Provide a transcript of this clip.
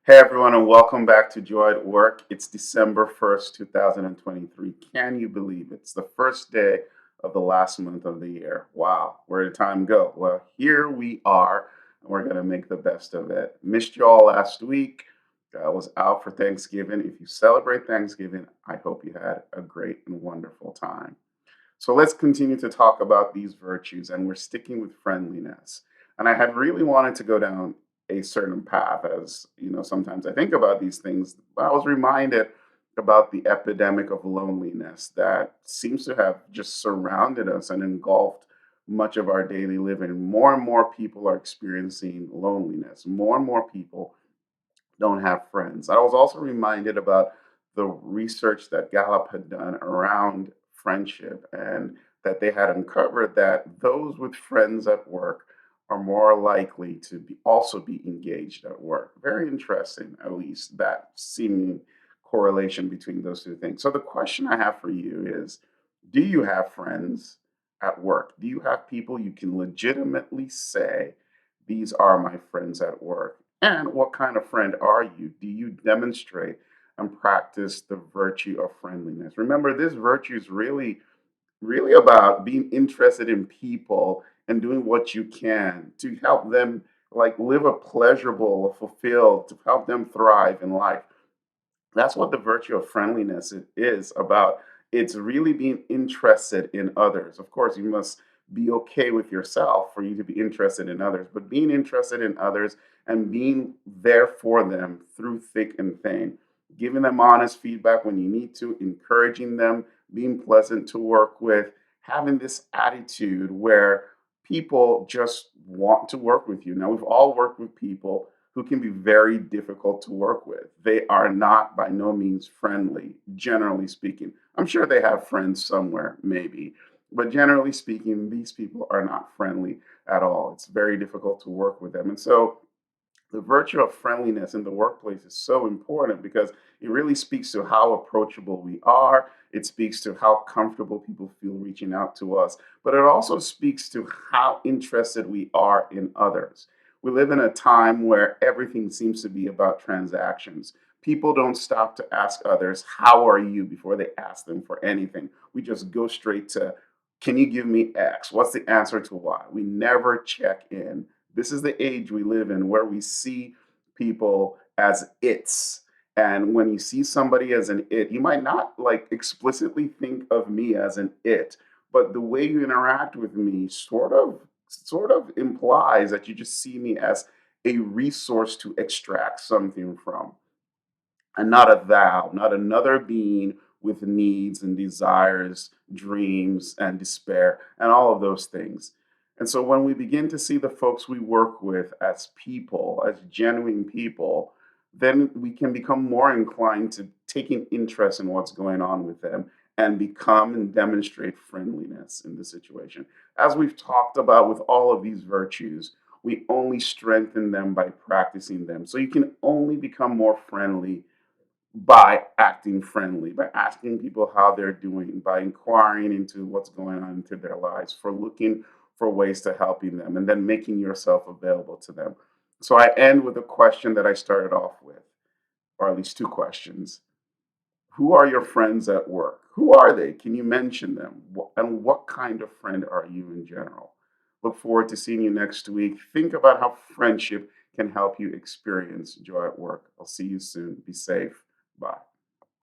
Hey everyone, and welcome back to Joy at Work. It's December 1st, 2023. Can you believe it's the first day of the last month of the year? Wow, where did time go? Well, here we are, and we're going to make the best of it. Missed you all last week. I was out for Thanksgiving. If you celebrate Thanksgiving, I hope you had a great and wonderful time. So let's continue to talk about these virtues, and we're sticking with friendliness. And I had really wanted to go down a certain path, as you know, sometimes I think about these things. I was reminded about the epidemic of loneliness that seems to have just surrounded us and engulfed much of our daily living. More and more people are experiencing loneliness. More and more people don't have friends. I was also reminded about the research that Gallup had done around friendship and that they had uncovered that those with friends at work are more likely to also be engaged at work. Very interesting, at least that seeming correlation between those two things. So the question I have for you is, do you have friends at work? Do you have people you can legitimately say, these are my friends at work? And what kind of friend are you? Do you demonstrate and practice the virtue of friendliness? Remember, this virtue is really about being interested in people and doing what you can to help them like live a pleasurable, fulfilled, to help them thrive in life. That's what the virtue of friendliness is about. It's really being interested in others. Of course, you must be okay with yourself for you to be interested in others, but being interested in others and being there for them through thick and thin, giving them honest feedback when you need to, encouraging them, being pleasant to work with, having this attitude where people just want to work with you. Now, we've all worked with people who can be very difficult to work with. They are not by no means friendly, generally speaking. I'm sure they have friends somewhere, maybe, but generally speaking, these people are not friendly at all. It's very difficult to work with them. And so the virtue of friendliness in the workplace is so important because it really speaks to how approachable we are. It speaks to how comfortable people feel reaching out to us, but it also speaks to how interested we are in others. We live in a time where everything seems to be about transactions. People don't stop to ask others, how are you, before they ask them for anything. We just go straight to, can you give me X? What's the answer to Y? We never check in. This is the age we live in where we see people as its. And when you see somebody as an it, you might not like explicitly think of me as an it, but the way you interact with me sort of implies that you just see me as a resource to extract something from, and not a thou, not another being with needs and desires, dreams and despair, and all of those things. And so when we begin to see the folks we work with as people, as genuine people, then we can become more inclined to taking interest in what's going on with them and become and demonstrate friendliness in the situation. As we've talked about with all of these virtues, we only strengthen them by practicing them. So you can only become more friendly by acting friendly, by asking people how they're doing, by inquiring into what's going on into their lives, for looking for ways to helping them, and then making yourself available to them. So I end with a question that I started off with, or at least two questions. Who are your friends at work? Who are they? Can you mention them? And what kind of friend are you in general? Look forward to seeing you next week. Think about how friendship can help you experience joy at work. I'll see you soon. Be safe.